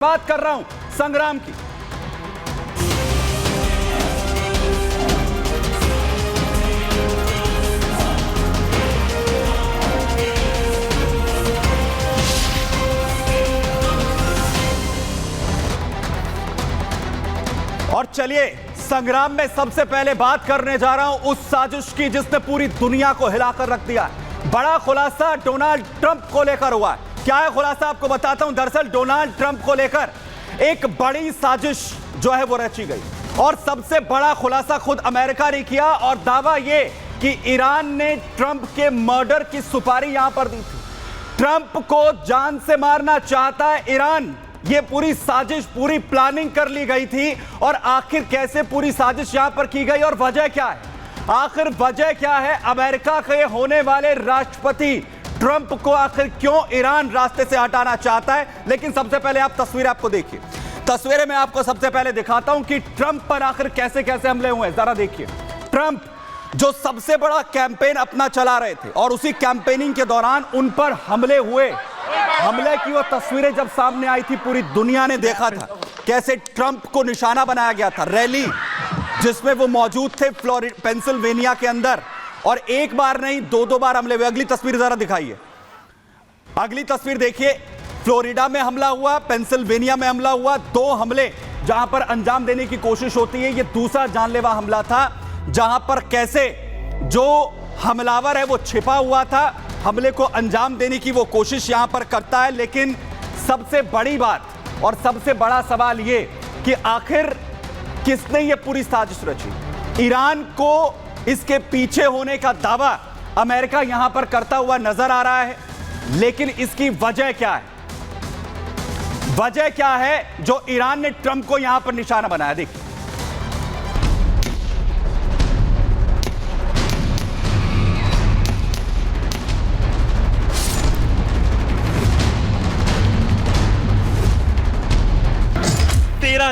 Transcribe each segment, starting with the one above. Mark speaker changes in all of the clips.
Speaker 1: बात कर रहा हूं संग्राम की। और चलिए संग्राम में सबसे पहले बात करने जा रहा हूं उस साजिश की जिसने पूरी दुनिया को हिलाकर रख दिया। बड़ा खुलासा डोनाल्ड ट्रंप को लेकर हुआ है। क्या है खुलासा, आपको बताता हूं। दरअसल डोनाल्ड ट्रंप को लेकर एक बड़ी साजिश जो है वो रची गई और सबसे बड़ा खुलासा खुद अमेरिका ने किया और दावा यह कि ईरान ने ट्रंप के मर्डर की सुपारी यहां पर दी थी। ट्रंप को जान से मारना चाहता है ईरान। यह पूरी साजिश, पूरी प्लानिंग कर ली गई थी। और आखिर कैसे पूरी साजिश यहां पर की गई और वजह क्या है? आखिर वजह क्या है? अमेरिका के होने वाले राष्ट्रपति ट्रंप को आखिर क्यों ईरान रास्ते से हटाना चाहता है? लेकिन सबसे पहले आप तस्वीरें आपको देखिए। तस्वीरें मैं आपको सबसे पहले दिखाता हूं कि ट्रंप पर आखिर कैसे कैसे हमले हुए हैं। जरा देखिए, ट्रंप जो सबसे बड़ा कैंपेन अपना चला रहे थे और उसी कैंपेनिंग के दौरान उन पर हमले हुए। हमले की वो तस्वीरें जब सामने आई थी पूरी दुनिया ने देखा था कैसे ट्रंप को निशाना बनाया गया था। रैली जिसमें वो मौजूद थे पेंसिल्वेनिया के अंदर, और एक बार नहीं दो बार हमले हुए। अगली तस्वीर जरा दिखाइए। अगली तस्वीर देखिए, फ्लोरिडा में हमला हुआ, पेंसिल्वेनिया में हमला हुआ। 2 हमले जहां पर अंजाम देने की कोशिश होती है। यह दूसरा जानलेवा हमला था जहां पर कैसे जो हमलावर है वो छिपा हुआ था, हमले को अंजाम देने की वो कोशिश यहां पर करता है। लेकिन सबसे बड़ी बात और सबसे बड़ा सवाल ये कि आखिर किसने ये पूरी साजिश रची? ईरान को इसके पीछे होने का दावा अमेरिका यहां पर करता हुआ नजर आ रहा है। लेकिन इसकी वजह क्या है? वजह क्या है जो ईरान ने ट्रंप को यहां पर निशाना बनाया? देखिए,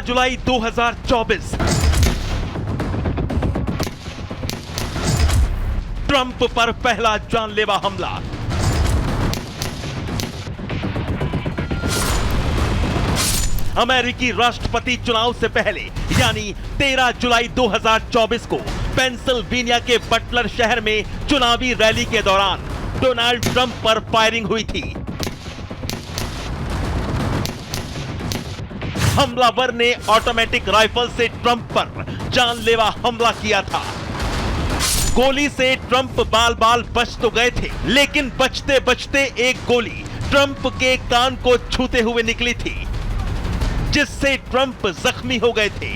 Speaker 2: जुलाई 2024 ट्रंप पर पहला जानलेवा हमला। अमेरिकी राष्ट्रपति चुनाव से पहले यानी 13 जुलाई 2024 को पेंसिल्वेनिया के बटलर शहर में चुनावी रैली के दौरान डोनाल्ड ट्रंप पर फायरिंग हुई थी। हमलावर ने ऑटोमेटिक राइफल से ट्रंप पर जानलेवा हमला किया था। गोली से ट्रंप बाल बाल बच तो गए थे, लेकिन बचते बचते एक गोली ट्रंप के कान को छूते हुए निकली थी, जिससे ट्रंप जख्मी हो गए थे।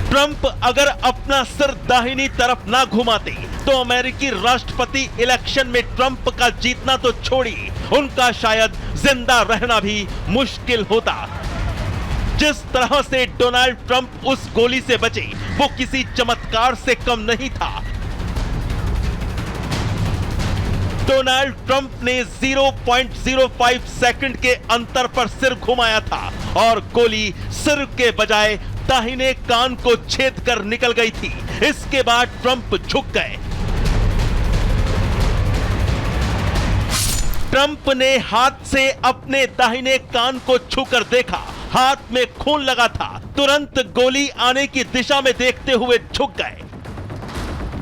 Speaker 2: ट्रंप अगर अपना सिर दाहिनी तरफ ना घुमाते तो अमेरिकी राष्ट्रपति इलेक्शन में ट्रंप का जीतना तो छोड़िए, उनका शायद जिंदा रहना भी मुश्किल होता। जिस तरह से डोनाल्ड ट्रंप उस गोली से बचे वो किसी चमत्कार से कम नहीं था। डोनाल्ड ट्रंप ने 0.05 सेकंड के अंतर पर सिर घुमाया था और गोली सिर के बजाय दाहिने कान को छेद कर निकल गई थी। इसके बाद ट्रंप झुक गए। ट्रंप ने हाथ से अपने दाहिने कान को छूकर देखा, हाथ में खून लगा था। तुरंत गोली आने की दिशा में देखते हुए झुक गए।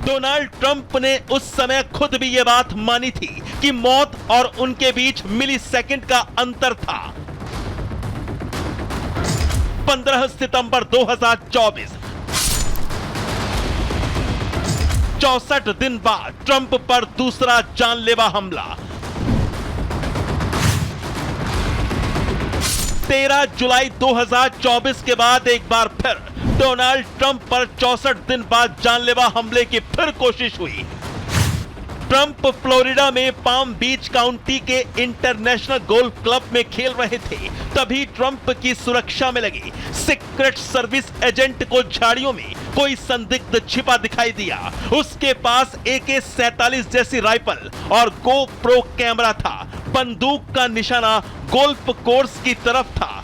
Speaker 2: डोनाल्ड ट्रंप ने उस समय खुद भी यह बात मानी थी कि मौत और उनके बीच मिलीसेकंड का अंतर था। 15 सितंबर 2024, 64 दिन बाद ट्रंप पर दूसरा जानलेवा हमला। 13 जुलाई 2024 के बाद एक बार फिर डोनाल्ड ट्रंप पर 64 दिन बाद जानलेवा हमले की फिर कोशिश हुई। ट्रंप फ्लोरिडा में पाम बीच काउंटी के इंटरनेशनल गोल्फ क्लब में खेल रहे थे। तभी ट्रंप की सुरक्षा में लगे सीक्रेट सर्विस एजेंट को झाड़ियों में कोई संदिग्ध छिपा दिखाई दिया। उसके पास AK-47 जैसी राइफल और GoPro कैमरा था। बंदूक का निशाना गोल्फ कोर्स की तरफ था।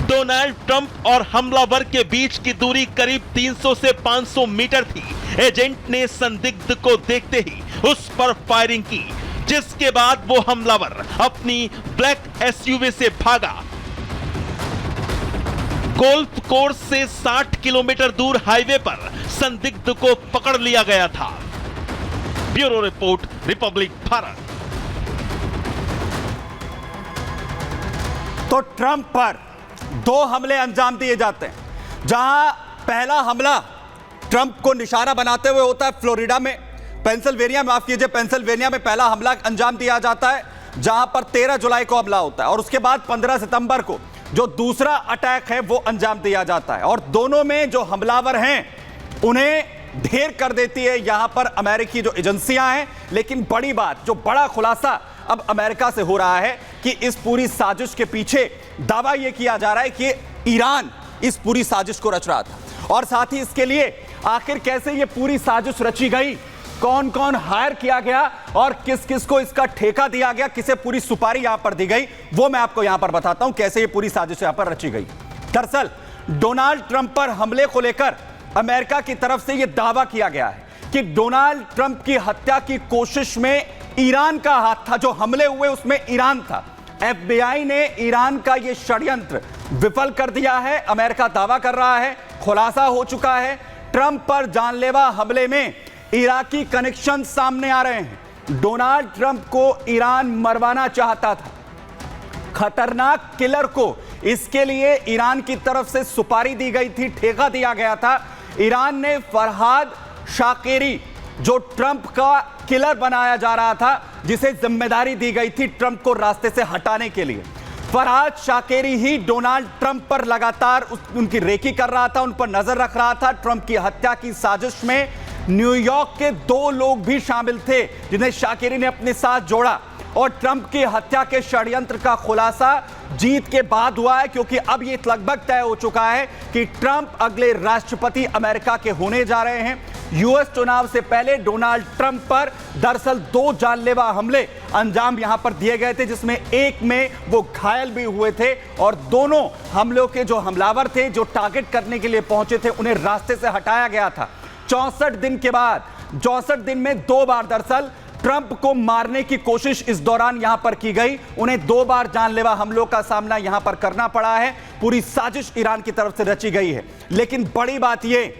Speaker 2: डोनाल्ड ट्रंप और हमलावर के बीच की दूरी करीब 300 से 500 मीटर थी। एजेंट ने संदिग्ध को देखते ही उस पर फायरिंग की। जिसके बाद वो हमलावर अपनी ब्लैक एसयूवी से भागा। गोल्फ कोर्स से 60 किलोमीटर दूर हाईवे पर संदिग्ध को पकड़ लिया गया था। Bureau report, Republic Bharat.
Speaker 1: तो ट्रंप पर 2 हमले अंजाम दिए जाते हैं, जहां पहला हमला ट्रंप को निशाना बनाते हुए होता है फ्लोरिडा में, पेंसिल्वेनिया में पहला हमला अंजाम दिया जाता है, जहां पर 13 जुलाई को हमला होता है और उसके बाद 15 सितंबर को जो दूसरा अटैक है वो अंजाम दिया जाता है। और दोनों में जो हमलावर हैं उन्हें ढेर कर देती है यहां पर अमेरिकी जो एजेंसियां हैं। लेकिन बड़ी बात, जो बड़ा खुलासा अब अमेरिका से हो रहा है कि इस पूरी साजिश के पीछे दावा यह किया जा रहा है कि ईरान इस पूरी साजिश को रच रहा था, और साथ ही इसके लिए आखिर कैसे ये पूरी साजिश रची गई, कौन कौन हायर किया गया और किस किस को इसका ठेका दिया गया, किसे पूरी सुपारी यहां पर दी गई, वो मैं आपको यहां पर बताता हूं कैसे ये पूरी साजिश यहां पर रची गई। दरअसल डोनाल्ड ट्रंप पर हमले को लेकर अमेरिका की तरफ से यह दावा किया गया है कि डोनाल्ड ट्रंप की हत्या की कोशिश में ईरान का हाथ था, जो हमले हुए उसमें ईरान था। FBI ने ईरान का यह षड्यंत्र विफल कर दिया है, अमेरिका दावा कर रहा है, खुलासा हो चुका है। ट्रंप पर जानलेवा हमले में इराकी कनेक्शन सामने आ रहे हैं। डोनाल्ड ट्रंप को ईरान मरवाना चाहता था, खतरनाक किलर को, इसके लिए ईरान की तरफ से सुपारी दी गई थी, ठेका दिया गया था। ईरान ने फरहाद शाकेरी, जो ट्रंप का किलर बनाया जा रहा था, जिसे जिम्मेदारी दी गई थी ट्रंप को रास्ते से हटाने के लिए, फरहाद शाकेरी ही डोनाल्ड ट्रंप पर लगातार उनकी रेकी कर रहा था, उन पर नजर रख रहा था। ट्रंप की हत्या की साजिश में न्यूयॉर्क के 2 लोग भी शामिल थे, जिन्हें शाकेरी ने अपने साथ जोड़ा। और ट्रंप की हत्या के षड्यंत्र का खुलासा जीत के बाद हुआ है, क्योंकि अब यह लगभग तय हो चुका है कि ट्रंप अगले राष्ट्रपति अमेरिका के होने जा रहे हैं। यूएस चुनाव से पहले डोनाल्ड ट्रंप पर दरअसल 2 जानलेवा हमले अंजाम यहां पर दिए गए थे, जिसमें एक में वो घायल भी हुए थे, और दोनों हमलों के जो हमलावर थे, जो टारगेट करने के लिए पहुंचे थे, उन्हें रास्ते से हटाया गया था। 64 दिन के बाद, 64 दिन में 2 बार दरअसल ट्रंप को मारने की कोशिश इस दौरान यहां पर की गई। उन्हें 2 बार जानलेवा हमलों का सामना यहां पर करना पड़ा है। पूरी साजिश ईरान की तरफ से रची गई है। लेकिन बड़ी बात यह,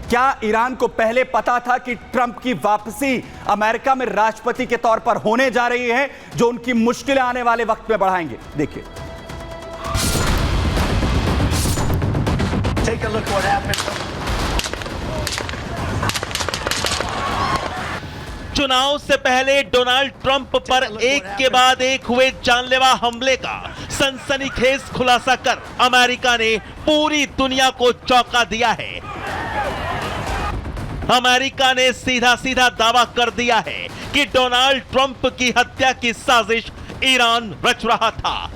Speaker 1: क्या ईरान को पहले पता था कि ट्रंप की वापसी अमेरिका में राष्ट्रपति के तौर पर होने जा रही है, जो उनकी मुश्किलें आने वाले वक्त में बढ़ाएंगे? देखिए,
Speaker 2: चुनाव से पहले डोनाल्ड ट्रंप पर एक के बाद एक हुए जानलेवा हमले का सनसनीखेज खुलासा कर अमेरिका ने पूरी दुनिया को चौंका दिया है। अमेरिका ने सीधा सीधा दावा कर दिया है कि डोनाल्ड ट्रंप की हत्या की साजिश ईरान रच रहा था।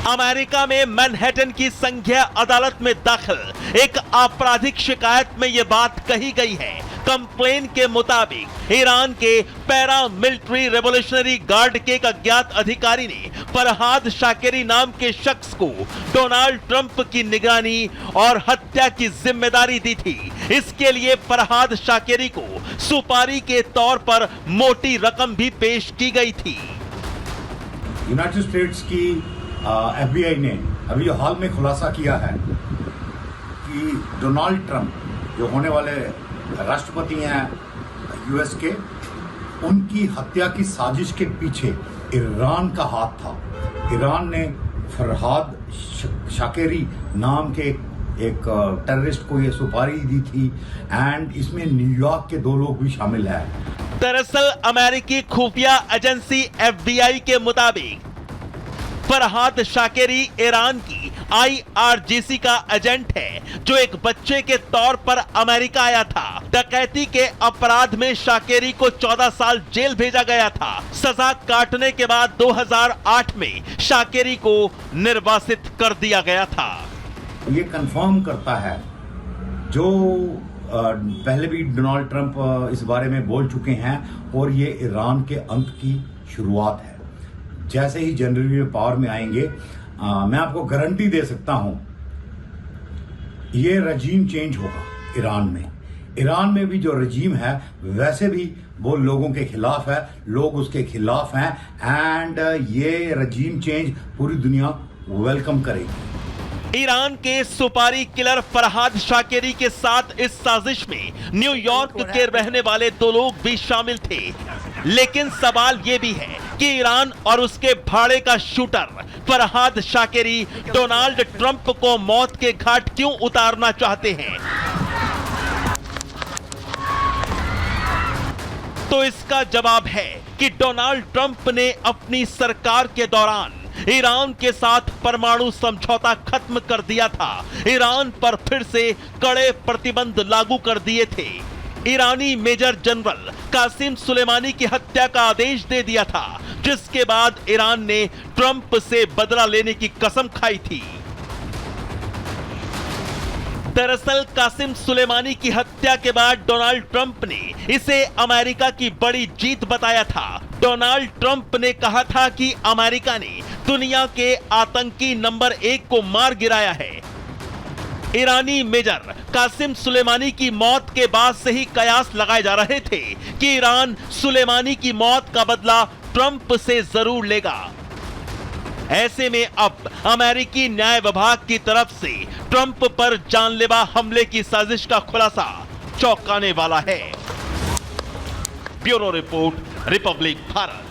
Speaker 2: अमेरिका में मैनहट्टन की संघीय अदालत में दाखिल एक आपराधिक शिकायत में यह बात कही गई है। कंप्लेन के मुताबिक ईरान के पैरा मिलिट्री रेवोल्यूशनरी गार्ड के एक अज्ञात अधिकारी ने फरहाद शाकेरी नाम के शख्स को डोनाल्ड ट्रंप की निगरानी और हत्या की जिम्मेदारी दी थी। इसके लिए फरहाद शाकेरी को सुपारी के तौर पर मोटी रकम भी पेश की गई थी।
Speaker 3: यूनाइटेड स्टेट्स की FBI ने अभी हाल में खुलासा किया है कि डोनाल्ड ट्रंप, जो होने वाले राष्ट्रपति हैं यूएस के, उनकी हत्या की साजिश के पीछे ईरान का हाथ था। ईरान ने फरहाद शाकेरी नाम के एक टेररिस्ट को ये सुपारी दी थी, एंड इसमें न्यूयॉर्क के 2 लोग भी शामिल हैं।
Speaker 2: दरअसल अमेरिकी खुफिया एजेंसी FBI के मुताबिक फरहाद शाकेरी ईरान की IRGC का एजेंट है, जो एक बच्चे के तौर पर अमेरिका आया था। डकैती के अपराध में शाकेरी को 14 साल जेल भेजा गया था। सजा काटने के बाद 2008 में शाकेरी को निर्वासित कर दिया गया था।
Speaker 3: ये कंफर्म करता है, जो पहले भी डोनाल्ड ट्रंप इस बारे में बोल चुके हैं, और ये ईरान के अंत की शुरुआत है। जैसे ही जनवरी में पावर में आएंगे, मैं आपको गारंटी दे सकता हूं, ये रजीम चेंज होगा ईरान में। ईरान में भी जो रजीम है वैसे भी वो लोगों के खिलाफ है, लोग उसके खिलाफ हैं एंड ये रजीम चेंज पूरी दुनिया वेलकम करेगी।
Speaker 2: ईरान के सुपारी किलर फरहाद शाकिरी के साथ इस साजिश में न्यूयॉर्क के रहने वाले 2 लोग भी शामिल थे। लेकिन सवाल यह भी है कि ईरान और उसके भाड़े का शूटर फरहाद शाकिरी डोनाल्ड ट्रंप को मौत के घाट क्यों उतारना चाहते हैं? तो इसका जवाब है कि डोनाल्ड ट्रंप ने अपनी सरकार के दौरान ईरान के साथ परमाणु समझौता खत्म कर दिया था, ईरान पर फिर से कड़े प्रतिबंध लागू कर दिए थे, ईरानी मेजर जनरल कासिम सुलेमानी की हत्या का आदेश दे दिया था, जिसके बाद ईरान ने ट्रंप से बदला लेने की कसम खाई थी। दरअसल कासिम सुलेमानी की हत्या के बाद डोनाल्ड ट्रंप ने इसे अमेरिका की बड़ी जीत बताया था। डोनाल्ड ट्रंप ने कहा था कि अमेरिका ने दुनिया के आतंकी नंबर 1 को मार गिराया है। ईरानी मेजर कासिम सुलेमानी की मौत के बाद से ही कयास लगाए जा रहे थे कि ईरान सुलेमानी की मौत का बदला ट्रंप से जरूर लेगा। ऐसे में अब अमेरिकी न्याय विभाग की तरफ से ट्रंप पर जानलेवा हमले की साजिश का खुलासा चौंकाने वाला है। Bureau report, Republic Bharat.